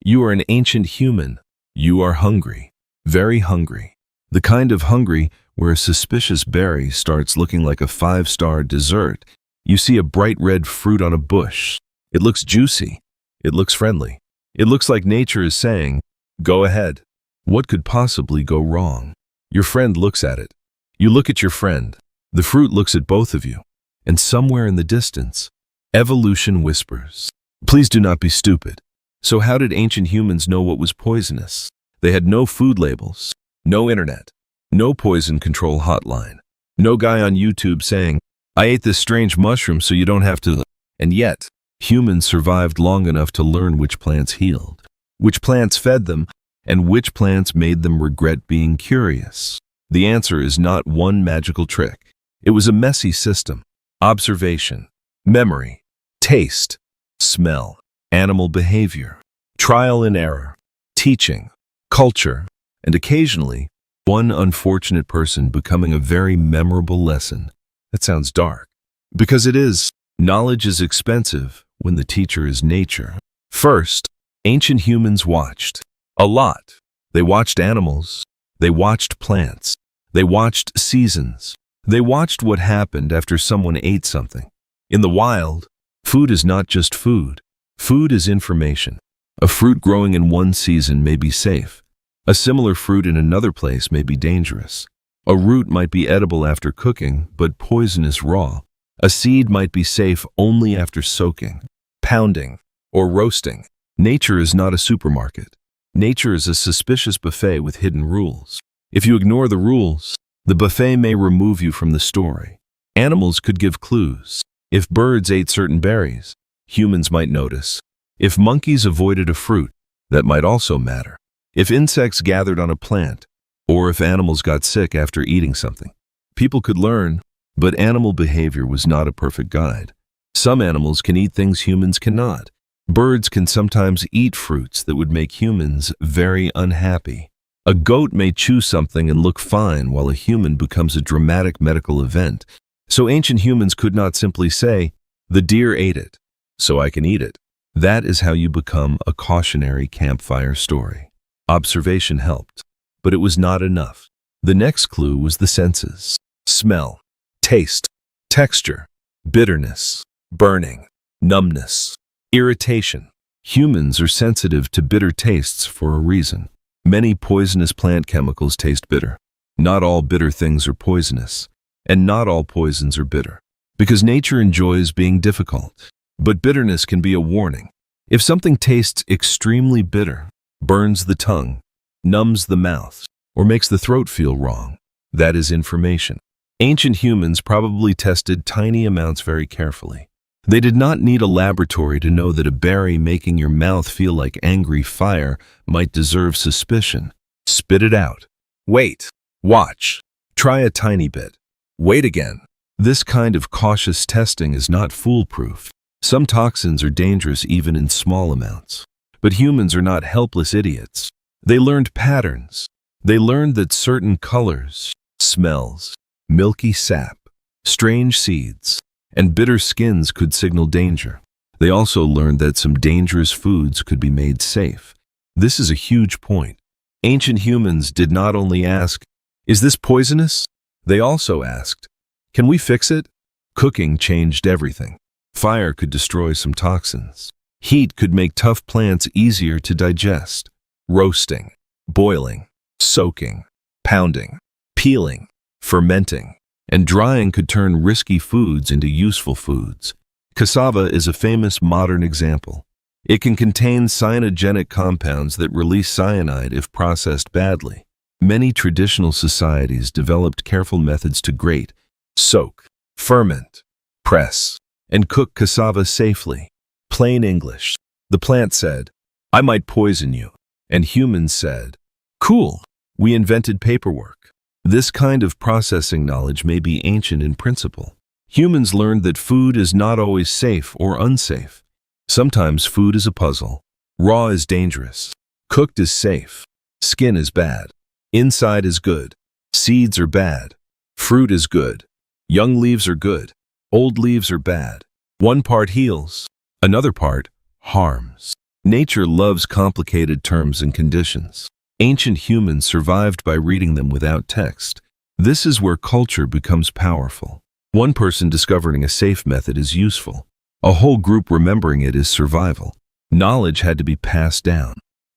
You are an ancient human. You are hungry. Very hungry. The kind of hungry where a suspicious berry starts looking like a five-star dessert. You see a bright red fruit on a bush. It looks juicy. It looks friendly. It looks like nature is saying, "Go ahead." What could possibly go wrong? Your friend looks at it. You look at your friend. The fruit looks at both of you. And somewhere in the distance, evolution whispers, "Please do not be stupid." So how did ancient humans know what was poisonous? They had no food labels, no internet, no poison control hotline, no guy on YouTube saying, "I ate this strange mushroom so you don't have to." And yet, humans survived long enough to learn which plants healed, which plants fed them, and which plants made them regret being curious. The answer is not one magical trick. It was a messy system. Observation, memory, taste, smell, animal behavior, trial and error, teaching, culture, and occasionally, one unfortunate person becoming a very memorable lesson. That sounds dark. Because it is. Knowledge is expensive when the teacher is nature. First, ancient humans watched. A lot. They watched animals. They watched plants. They watched seasons. They watched what happened after someone ate something. In the wild, food is not just food. Food is information. A fruit growing in one season may be safe. A similar fruit in another place may be dangerous. A root might be edible after cooking, but poisonous raw. A seed might be safe only after soaking, pounding, or roasting. Nature is not a supermarket. Nature is a suspicious buffet with hidden rules. If you ignore the rules, the buffet may remove you from the story. Animals could give clues. If birds ate certain berries, humans might notice. If monkeys avoided a fruit, that might also matter. If insects gathered on a plant, or if animals got sick after eating something, people could learn, but animal behavior was not a perfect guide. Some animals can eat things humans cannot. Birds can sometimes eat fruits that would make humans very unhappy. A goat may chew something and look fine while a human becomes a dramatic medical event. So ancient humans could not simply say, "The deer ate it, so I can eat it." That is how you become a cautionary campfire story. Observation helped, but it was not enough. The next clue was the senses. Smell, taste, texture, bitterness, burning, numbness, irritation. Humans are sensitive to bitter tastes for a reason. Many poisonous plant chemicals taste bitter. Not all bitter things are poisonous, and not all poisons are bitter, because nature enjoys being difficult. But bitterness can be a warning. If something tastes extremely bitter, burns the tongue, numbs the mouth, or makes the throat feel wrong, that is information. Ancient humans probably tested tiny amounts very carefully. They did not need a laboratory to know that a berry making your mouth feel like angry fire might deserve suspicion. Spit it out. Wait. Watch. Try a tiny bit. Wait again. This kind of cautious testing is not foolproof. Some toxins are dangerous even in small amounts. But humans are not helpless idiots. They learned patterns. They learned that certain colors, smells, milky sap, strange seeds, and bitter skins could signal danger. They also learned that some dangerous foods could be made safe. This is a huge point. Ancient humans did not only ask, "Is this poisonous?" They also asked, "Can we fix it?" Cooking changed everything. Fire could destroy some toxins. Heat could make tough plants easier to digest. Roasting, boiling, soaking, pounding, peeling, fermenting, and drying could turn risky foods into useful foods. Cassava is a famous modern example. It can contain cyanogenic compounds that release cyanide if processed badly. Many traditional societies developed careful methods to grate, soak, ferment, press, and cook cassava safely. Plain English. The plant said, "I might poison you," and humans said, "Cool, we invented paperwork." This kind of processing knowledge may be ancient in principle. Humans learned that food is not always safe or unsafe. Sometimes food is a puzzle. Raw is dangerous. Cooked is safe. Skin is bad. Inside is good. Seeds are bad. Fruit is good. Young leaves are good. Old leaves are bad. One part heals. Another part harms. Nature loves complicated terms and conditions. Ancient humans survived by reading them without text. This is where culture becomes powerful. One person discovering a safe method is useful. A whole group remembering it is survival. Knowledge had to be passed down.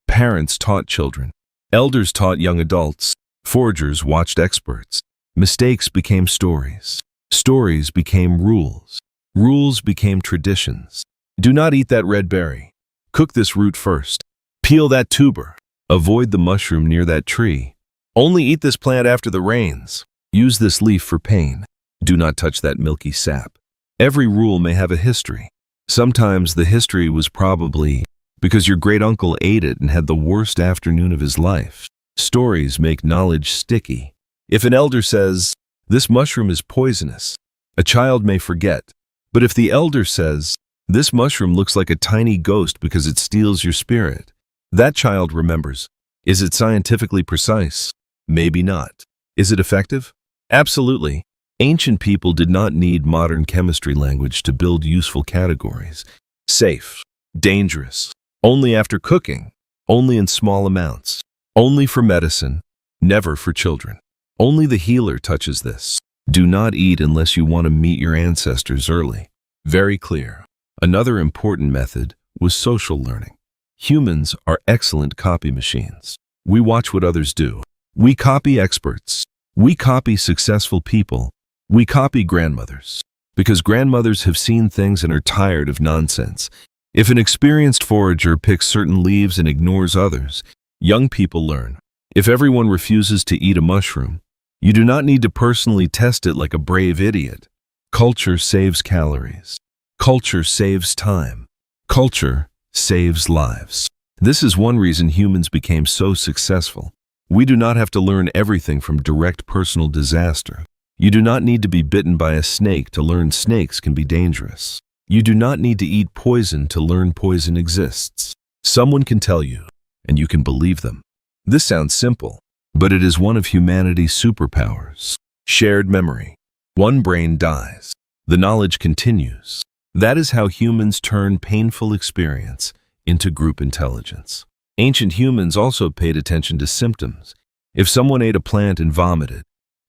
Parents taught children. Elders taught young adults. Foragers watched experts. Mistakes became stories. Stories became rules. Rules became traditions. Do not eat that red berry. Cook this root first. Peel that tuber. Avoid the mushroom near that tree. Only eat this plant after the rains. Use this leaf for pain. Do not touch that milky sap. Every rule may have a history. Sometimes the history was probably because your great-uncle ate it and had the worst afternoon of his life. Stories make knowledge sticky. If an elder says, "This mushroom is poisonous," a child may forget. But if the elder says, "This mushroom looks like a tiny ghost because it steals your spirit," that child remembers. Is it scientifically precise? Maybe not. Is it effective? Absolutely. Ancient people did not need modern chemistry language to build useful categories. Safe, dangerous, only after cooking, only in small amounts, only for medicine, never for children. Only the healer touches this. Do not eat unless you want to meet your ancestors early. Very clear. Another important method was social learning. Humans are excellent copy machines. We watch what others do. We copy experts. We copy successful people. We copy grandmothers. Because grandmothers have seen things and are tired of nonsense. If an experienced forager picks certain leaves and ignores others, young people learn. If everyone refuses to eat a mushroom, you do not need to personally test it like a brave idiot. Culture saves calories. Culture saves time. Culture saves lives. This is one reason humans became so successful. We do not have to learn everything from direct personal disaster. You do not need to be bitten by a snake to learn snakes can be dangerous. You do not need to eat poison to learn poison exists. Someone can tell you, and you can believe them. This sounds simple, but it is one of humanity's superpowers. Shared memory. One brain dies. The knowledge continues. That is how humans turn painful experience into group intelligence. Ancient humans also paid attention to symptoms. If someone ate a plant and vomited,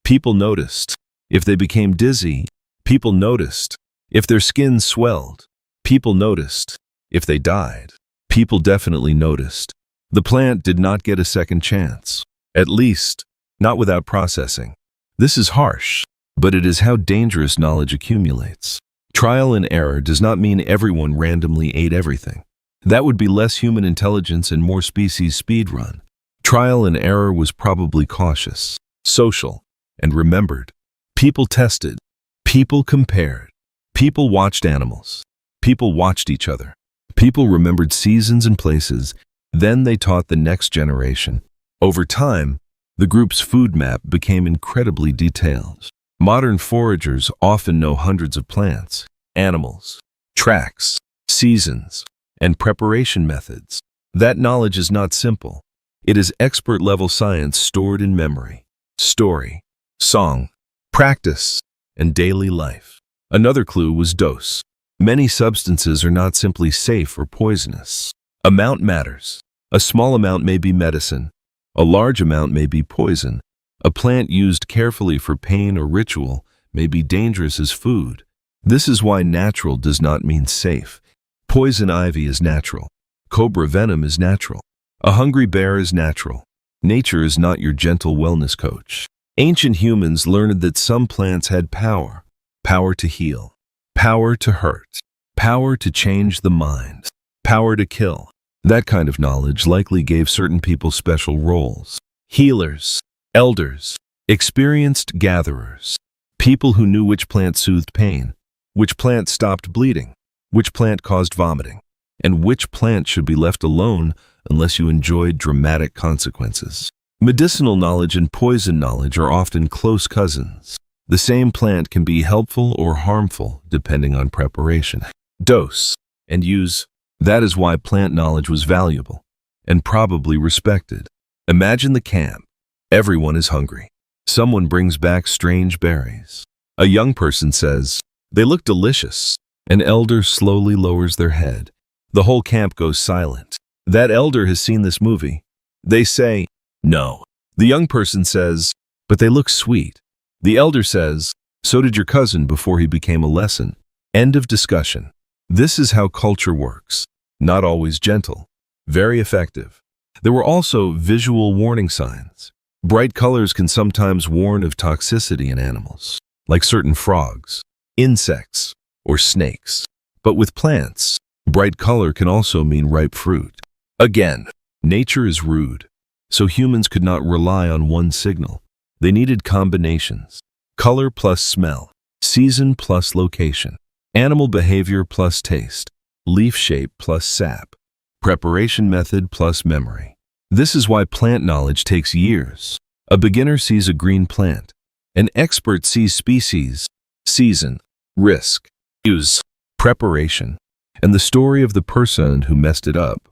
people noticed. If they became dizzy, people noticed. If their skin swelled, people noticed. If they died, people definitely noticed. The plant did not get a second chance. At least, not without processing. This is harsh, but it is how dangerous knowledge accumulates. Trial and error does not mean everyone randomly ate everything. That would be less human intelligence and more species speedrun. Trial and error was probably cautious, social, and remembered. People tested. People compared. People watched animals. People watched each other. People remembered seasons and places. Then they taught the next generation. Over time, the group's food map became incredibly detailed. Modern foragers often know hundreds of plants, animals, tracks, seasons, and preparation methods. That knowledge is not simple. It is expert-level science stored in memory, story, song, practice, and daily life. Another clue was dose. Many substances are not simply safe or poisonous. Amount matters. A small amount may be medicine. A large amount may be poison. A plant used carefully for pain or ritual may be dangerous as food. This is why natural does not mean safe. Poison ivy is natural. Cobra venom is natural. A hungry bear is natural. Nature is not your gentle wellness coach. Ancient humans learned that some plants had power. Power to heal. Power to hurt. Power to change the mind. Power to kill. That kind of knowledge likely gave certain people special roles. Healers, elders, experienced gatherers. People who knew which plant soothed pain, which plant stopped bleeding, which plant caused vomiting, and which plant should be left alone unless you enjoyed dramatic consequences. Medicinal knowledge and poison knowledge are often close cousins. The same plant can be helpful or harmful depending on preparation, dose, and use. That is why plant knowledge was valuable and probably respected. Imagine the camp. Everyone is hungry. Someone brings back strange berries. A young person says, "They look delicious." An elder slowly lowers their head. The whole camp goes silent. That elder has seen this movie. They say, no. The young person says, but they look sweet. The elder says, so did your cousin before he became a lesson. End of discussion. This is how culture works. Not always gentle. Very effective. There were also visual warning signs. Bright colors can sometimes warn of toxicity in animals, like certain frogs, insects, or snakes. But with plants, bright color can also mean ripe fruit. Again, nature is rude, so humans could not rely on one signal. They needed combinations. Color plus smell, season plus location, animal behavior plus taste, leaf shape plus sap, preparation method plus memory. This is why plant knowledge takes years. A beginner sees a green plant. An expert sees species, season, risk, use, preparation, and the story of the person who messed it up.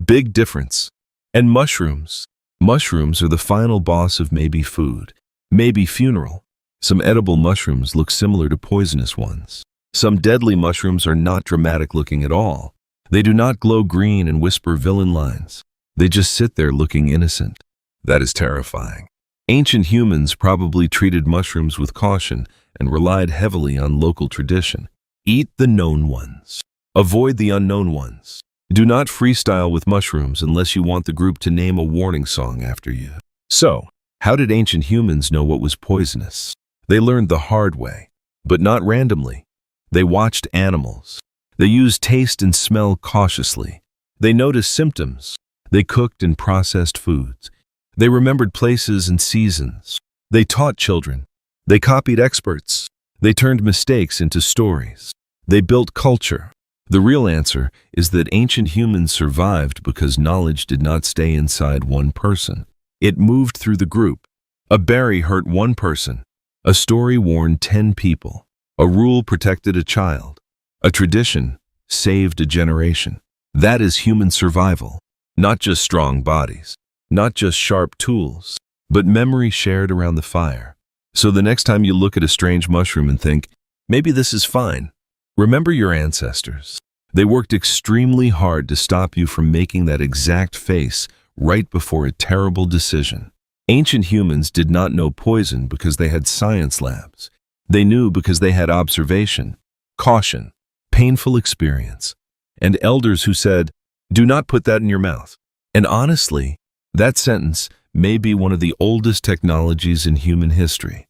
Big difference. And mushrooms. Mushrooms are the final boss of maybe food, maybe funeral. Some edible mushrooms look similar to poisonous ones. Some deadly mushrooms are not dramatic looking at all. They do not glow green and whisper villain lines. They just sit there looking innocent. That is terrifying. Ancient humans probably treated mushrooms with caution and relied heavily on local tradition. Eat the known ones. Avoid the unknown ones. Do not freestyle with mushrooms unless you want the group to name a warning song after you. So, how did ancient humans know what was poisonous? They learned the hard way, but not randomly. They watched animals. They used taste and smell cautiously. They noticed symptoms. They cooked and processed foods. They remembered places and seasons. They taught children. They copied experts. They turned mistakes into stories. They built culture. The real answer is that ancient humans survived because knowledge did not stay inside one person. It moved through the group. A berry hurt one person. A story warned 10 people. A rule protected a child. A tradition saved a generation. That is human survival. Not just strong bodies, not just sharp tools, but memory shared around the fire. So the next time you look at a strange mushroom and think, maybe this is fine, remember your ancestors. They worked extremely hard to stop you from making that exact face right before a terrible decision. Ancient humans did not know poison because they had science labs. They knew because they had observation, caution, painful experience, and elders who said, do not put that in your mouth. And honestly, that sentence may be one of the oldest technologies in human history.